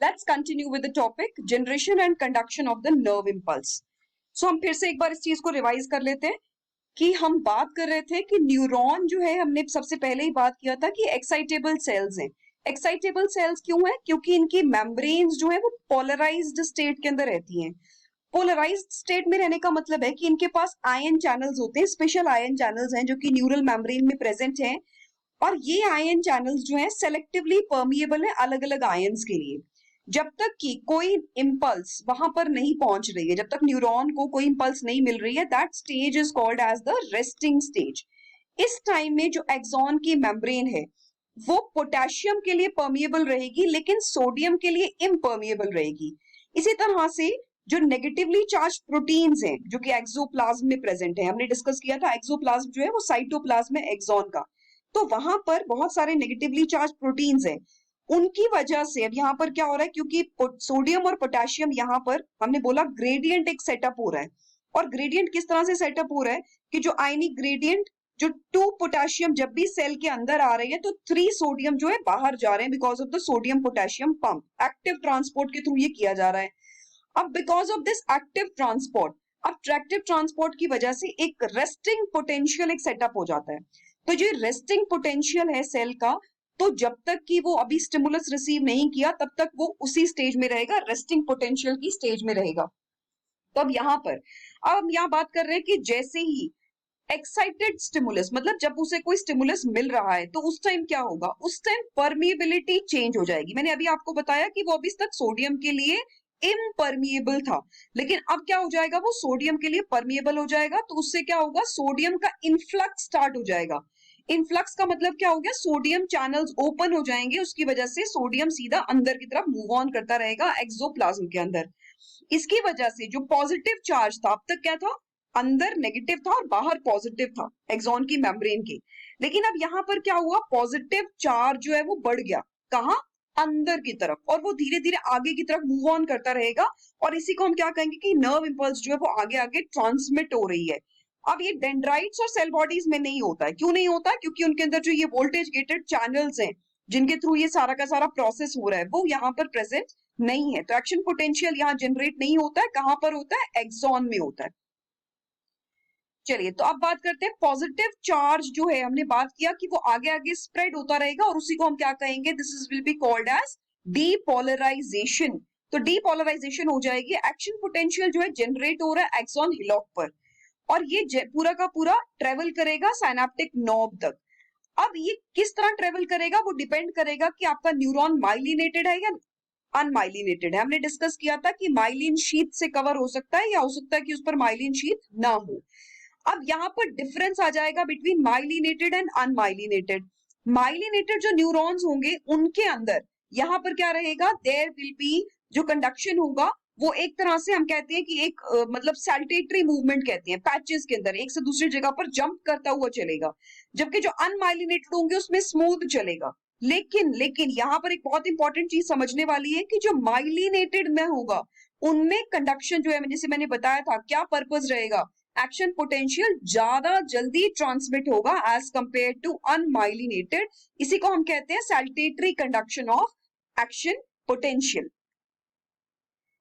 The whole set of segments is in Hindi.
Let's continue with the topic generation and conduction of the nerve impulse. So हम फिर से एक बार इस चीज को रिवाइज कर लेते हैं कि हम बात कर रहे थे कि न्यूरॉन जो है, हमने सबसे पहले ही बात किया था कि एक्साइटेबल सेल्स हैं. एक्साइटेबल सेल्स क्यों है? क्योंकि इनकी मेम्ब्रेन्स जो है वो पोलराइज्ड स्टेट के अंदर रहती हैं. पोलराइज्ड स्टेट में रहने का मतलब है कि इनके पास आयन चैनल्स होते हैं, स्पेशल आयन चैनल्स हैं जो कि न्यूरल मेम्ब्रेन में प्रेजेंट हैं. और ये आयन चैनल्स जो हैं सेलेक्टिवली परमिएबल है अलग अलग आयंस के लिए. जब तक कि कोई इंपल्स वहां पर नहीं पहुंच रही है, जब तक न्यूरॉन को कोई इंपल्स नहीं मिल रही है, that stage is called as the resting stage. इस टाइम में जो एक्सॉन की मेम्ब्रेन है वो पोटेशियम के लिए परमिएबल रहेगी लेकिन सोडियम के लिए इम्परमिएबल रहेगी. इसी तरह से जो नेगेटिवली चार्ज प्रोटीन्स हैं जो कि एक्सोप्लाज्म में प्रेजेंट है, हमने डिस्कस किया था एक्सोप्लाज्म जो है वो साइटोप्लाज्म है एक्सॉन का, तो वहां पर बहुत सारे नेगेटिवली चार्ज प्रोटीन्स हैं. उनकी वजह से अब यहाँ पर क्या हो रहा है, क्योंकि सोडियम और पोटेशियम यहाँ पर हमने बोला ग्रेडियंट एक सेटअप हो रहा है. और ग्रेडियंट किस तरह से सेटअप हो रहा है कि जो आयनिक ग्रेडियंट, जो 2 पोटेशियम जब भी सेल के अंदर आ रही है तो 3 सोडियम जो है बाहर जा रहे हैं because of the sodium potassium pump. Active transport के थ्रू ये किया जा रहा है. अब because of this active transport, अब एक्टिव ट्रांसपोर्ट की वजह से एक रेस्टिंग पोटेंशियल एक सेटअप हो जाता है. तो जो रेस्टिंग पोटेंशियल है सेल का, तो जब तक कि वो अभी स्टिमुलस रिसीव नहीं किया तब तक वो उसी स्टेज में रहेगा, रेस्टिंग पोटेंशियल की स्टेज में रहेगा. तो अब यहाँ पर हम यहाँ बात कर रहे हैं कि जैसे ही एक्साइटेड स्टिमुलस, मतलब जब उसे कोई स्टिमुलस मिल रहा है तो उस टाइम क्या होगा, उस टाइम परमिएबिलिटी चेंज हो जाएगी. मैंने अभी आपको बताया कि वो अभी तक सोडियम के लिए इम्परमिएबल था, लेकिन अब क्या हो जाएगा, वो सोडियम के लिए परमिएबल हो जाएगा. तो उससे क्या होगा, सोडियम का इनफ्लक्स स्टार्ट हो जाएगा. इनफ्लक्स का मतलब क्या हो गया, सोडियम चैनल्स ओपन हो जाएंगे, उसकी वजह से सोडियम सीधा अंदर की तरफ मूव ऑन करता रहेगा एक्सोप्लाज्म के अंदर. इसकी वजह से जो पॉजिटिव चार्ज था, अब तक क्या था, अंदर नेगेटिव था और बाहर पॉजिटिव था एक्सॉन की मेम्ब्रेन के, लेकिन अब यहाँ पर क्या हुआ, पॉजिटिव चार्ज जो है वो बढ़ गया. कहाँ, अंदर की तरफ, और वो धीरे धीरे आगे की तरफ मूव ऑन करता रहेगा. और इसी को हम क्या कहेंगे कि नर्व इंपल्स जो है वो आगे आगे ट्रांसमिट हो रही है. अब ये डेंड्राइट्स और सेल बॉडीज में नहीं होता है. क्यों नहीं होता है? क्योंकि उनके अंदर जो ये वोल्टेज गेटेड चैनल्स हैं जिनके थ्रू ये सारा का सारा प्रोसेस हो रहा है वो यहाँ पर प्रेजेंट नहीं है. तो एक्शन पोटेंशियल यहाँ जनरेट नहीं होता है. कहां पर होता है, एक्सॉन में होता है. चलिए, तो अब बात करते हैं पॉजिटिव चार्ज जो है, हमने बात किया कि वो आगे आगे स्प्रेड होता रहेगा और उसी को हम क्या कहेंगे, this is will be called as depolarization. तो डीपोलराइजेशन हो जाएगी. एक्शन पोटेंशियल जो है जनरेट हो रहा है एक्सॉन हिलॉक पर, और ये पूरा का पूरा ट्रेवल करेगा साइनेप्टिक नॉब तक. अब ये किस तरह ट्रेवल करेगा वो डिपेंड करेगा कि आपका न्यूरॉन माइलिनेटेड है या अनमाइलिनेटेड है. हमने डिस्कस किया था कि माइलिन शीथ से कवर हो सकता है या हो सकता है कि उस पर माइलिन शीथ ना हो. अब यहाँ पर डिफरेंस आ जाएगा between myelinated and unmyelinated. Myelinated जो न्यूरॉन्स होंगे उनके अंदर यहाँ पर क्या रहेगा, देयर विल बी, जो कंडक्शन होगा वो एक तरह से हम कहते हैं कि एक मतलब सैल्टेटरी मूवमेंट कहते हैं, पैचेस के अंदर एक से दूसरी जगह पर जंप करता हुआ चलेगा. जबकि जो अनमाइलिनेटेड होंगे उसमें स्मूथ चलेगा. लेकिन यहाँ पर एक बहुत इंपॉर्टेंट चीज समझने वाली है कि जो माइलिनेटेड में होगा उनमें कंडक्शन जो है, जैसे मैंने बताया था, क्या पर्पस रहेगा, एक्शन पोटेंशियल ज्यादा जल्दी ट्रांसमिट होगा एज कंपेयर टू अनमाइलिनेटेड. इसी को हम कहते हैं सैल्टेटरी कंडक्शन ऑफ एक्शन पोटेंशियल.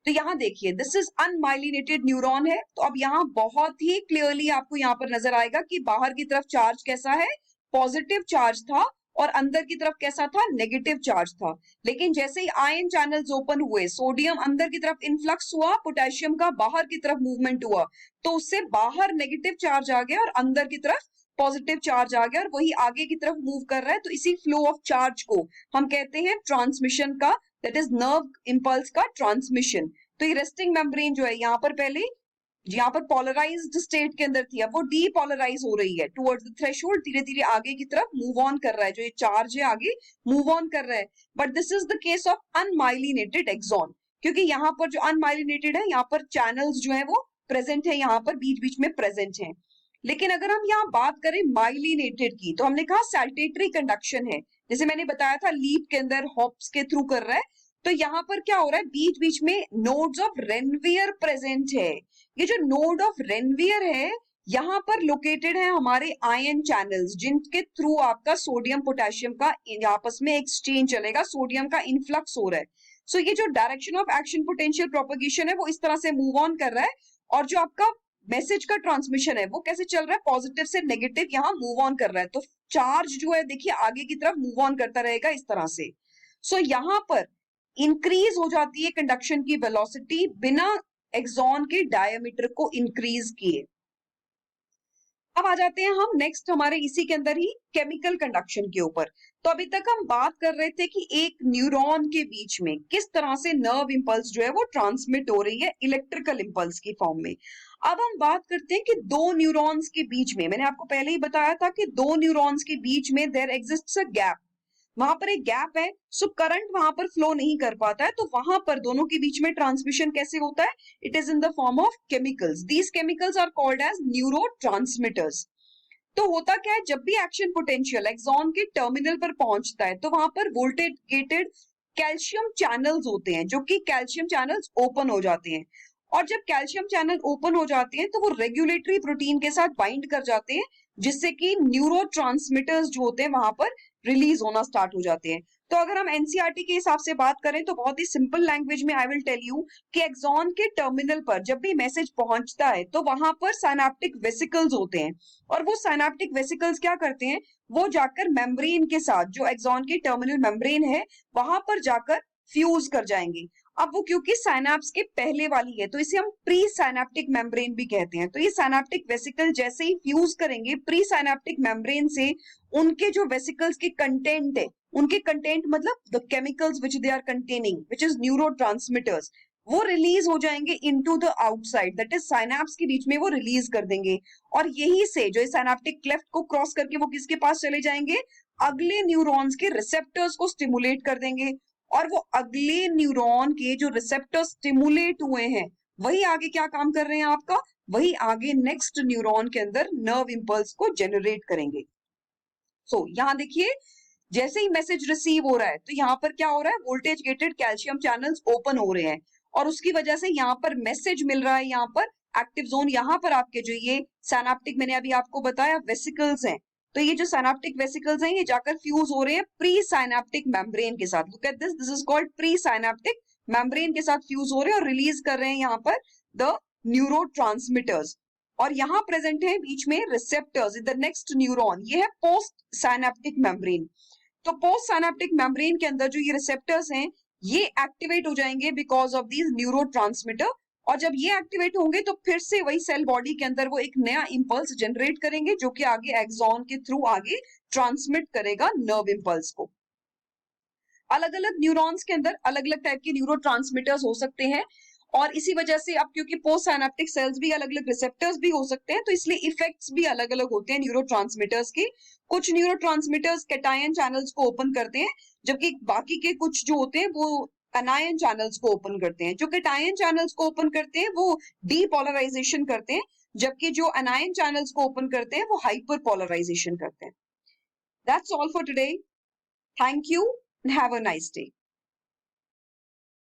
तो यहाँ देखिए, दिस इज अनमाइलिनेटेड न्यूरॉन है. तो अब यहाँ बहुत ही क्लियरली आपको यहाँ पर नजर आएगा कि बाहर की तरफ चार्ज कैसा है, पॉजिटिव चार्ज था, और अंदर की तरफ कैसा था, नेगेटिव चार्ज था. लेकिन जैसे ही आयन चैनल्स ओपन हुए, सोडियम अंदर की तरफ इनफ्लक्स हुआ, पोटेशियम का बाहर की तरफ मूवमेंट हुआ, तो उससे बाहर नेगेटिव चार्ज आ गया और अंदर की तरफ पॉजिटिव चार्ज आ गया और वही आगे की तरफ मूव कर रहा है. तो इसी फ्लो ऑफ चार्ज को हम कहते हैं ट्रांसमिशन का, दैट इज नर्व इंपल्स का ट्रांसमिशन. तो ये रेस्टिंग मेम्ब्रेन जो है यहाँ पर पहले यहाँ पर पोलराइज्ड स्टेट के अंदर थी, अब वो डीपोलराइज हो रही है टुवर्ड्स द थ्रेशोल्ड, धीरे धीरे आगे की तरफ मूव ऑन कर रहा है, जो ये चार्ज है आगे मूव ऑन कर रहा है. But this is the case of unmyelinated axon, क्योंकि यहाँ पर जो अनमाइलिनेटेड है यहाँ पर चैनल्स जो है वो प्रेजेंट है, यहाँ पर बीच बीच में प्रेजेंट है. लेकिन अगर हम यहाँ बात करें माइलिनेटेड की, तो हमने कहा सैल्टेटरी कंडक्शन है, जैसे मैंने बताया था लीप के अंदर हॉप्स के थ्रू कर रहा है. तो यहाँ पर क्या हो रहा है, बीच बीच में नोड्स ऑफ रेनवियर प्रेजेंट है. ये जो नोड ऑफ रेनवियर है यहाँ पर लोकेटेड है हमारे आयन चैनल्स, जिनके थ्रू आपका सोडियम पोटेशियम का आपस में एक्सचेंज चलेगा, सोडियम का इनफ्लक्स हो रहा है। सो ये जो direction of action potential propagation है वो इस तरह से मूव ऑन कर रहा है, और जो आपका मैसेज का ट्रांसमिशन है वो कैसे चल रहा है, पॉजिटिव से नेगेटिव यहाँ मूव ऑन कर रहा है। तो चार्ज जो है देखिए आगे की तरफ मूव ऑन करता रहेगा इस तरह से। सो यहाँ पर इंक्रीज हो जाती है कंडक्शन की वेलोसिटी बिना एक्सॉन के डायमीटर को इंक्रीज किए। अब आ जाते हैं हम नेक्स्ट हमारे इसी के अंदर ही केमिकल कंडक्शन के ऊपर। तो अभी तक हम बात कर रहे थे कि एक न्यूरॉन के बीच में किस तरह से नर्व इंपल्स जो है वो ट्रांसमिट हो रही है इलेक्ट्रिकल इंपल्स की फॉर्म में। अब हम बात करते हैं कि दो न्यूरॉन्स के बीच में, मैंने आपको पहले ही बताया था कि दो न्यूरॉन्स के बीच में देयर एग्जिस्ट्स अ गैप, वहां पर एक गैप है, सो करंट वहां पर फ्लो नहीं कर पाता है, तो वहां पर दोनों के बीच में ट्रांसमिशन कैसे होता है, it is in the form of chemicals. These chemicals are called as neurotransmitters. तो होता क्या है, जब भी एक्शन पोटेंशियल एक्सॉन के टर्मिनल पर पहुंचता है तो वहां पर वोल्टेज गेटेड कैल्शियम चैनल्स होते हैं, जो कि कैल्शियम चैनल्स ओपन हो जाते हैं, और जब कैल्शियम चैनल ओपन हो जाते हैं तो वो रेगुलेटरी प्रोटीन के साथ बाइंड कर जाते हैं, जिससे कि न्यूरोट्रांसमिटर्स जो होते हैं वहां पर रिलीज होना स्टार्ट हो जाते हैं। तो अगर हम एनसीईआरटी के हिसाब से बात करें तो बहुत ही सिंपल लैंग्वेज में आई विल टेल यू कि एक्सॉन के टर्मिनल पर जब भी मैसेज पहुंचता है तो वहां पर साइनेप्टिक वेसिकल्स होते हैं, और वो साइनेप्टिक वेसिकल्स क्या करते हैं, वो जाकर मेम्ब्रेन के साथ, जो एक्सॉन की टर्मिनल मेम्ब्रेन है वहां पर जाकर फ्यूज कर जाएंगे। अब वो क्योंकि साइनेप्स के पहले वाली है तो इसे हम प्री साइनेप्टिक मेम्ब्रेन भी कहते हैं। तो ये साइनेप्टिक वेसिकल जैसे ही फ्यूज करेंगे प्री साइनेप्टिक मेम्ब्रेन से, उनके जो वेसिकल्स के कंटेंट है, उनके कंटेंट मतलब the chemicals which they are containing which is neurotransmitters, वो रिलीज हो जाएंगे into the outside, that is synapse के बीच में वो रिलीज कर देंगे, और यही से जो साइनेप्टिक क्लेफ्ट को क्रॉस करके वो किसके पास चले जाएंगे, अगले न्यूरॉन्स के रिसेप्टर्स को स्टिमुलेट कर देंगे, और वो अगले न्यूरॉन के जो रिसेप्टर स्टिमुलेट हुए हैं वही आगे क्या काम कर रहे हैं आपका, वही आगे नेक्स्ट न्यूरॉन के अंदर नर्व इंपल्स को जनरेट करेंगे। सो यहाँ देखिए जैसे ही मैसेज रिसीव हो रहा है तो यहाँ पर क्या हो रहा है, voltage gated calcium channels open हो रहे हैं, और उसकी वजह से यहाँ पर मैसेज मिल रहा है, यहाँ पर एक्टिव जोन, यहाँ पर आपके जो ये सिनेप्टिक मैंने अभी आपको बताया वेसिकल्स हैं, तो ये जो सिनेप्टिक वेसिकल्स हैं ये जाकर फ्यूज हो रहे हैं प्री साइनेप्टिक मेम्ब्रेन के साथ। Look at this, this is called pre synaptic membrane के साथ फ्यूज हो रहे हैं और रिलीज कर रहे हैं यहाँ पर द न्यूरोट्रांसमिटर्स, और यहाँ प्रेजेंट है बीच में receptors in the next neuron, ये है पोस्ट साइनेप्टिक मेम्ब्रेन। तो पोस्ट साइनेप्टिक मेम्ब्रेन के अंदर जो ये रिसेप्टर्स हैं ये एक्टिवेट हो जाएंगे बिकॉज ऑफ दीज न्यूरोट्रांसमिटर, और जब ये एक्टिवेट होंगे तो फिर से वही सेल बॉडी के अंदर वो एक नया इंपल्स जनरेट करेंगे, जो कि आगे एक्सॉन के थ्रू आगे ट्रांसमिट करेगा नर्व इंपल्स को। अलग अलग न्यूरॉन्स के अंदर अलग अलग टाइप के न्यूरोट्रांसमिटर्स हो सकते हैं, और इसी वजह से अब क्योंकि पोस्ट साइनेप्टिक सेल्स भी अलग अलग रिसेप्टर्स भी हो सकते हैं तो इसलिए इफेक्ट्स भी अलग अलग होते हैं न्यूरोट्रांसमिटर्स के। कुछ न्यूरोट्रांसमिटर्स कैटायन चैनल्स को ओपन करते हैं, जबकि बाकी के कुछ जो होते हैं वो एनायन चैनल्स को ओपन करते हैं। जो कैटायन चैनल्स को ओपन करते हैं वो डीपोलराइजेशन करते हैं, जबकि जो एनायन चैनल्स को ओपन करते हैं वो हाइपर पोलराइजेशन करते हैं। That's all for today, thank you and have a nice day.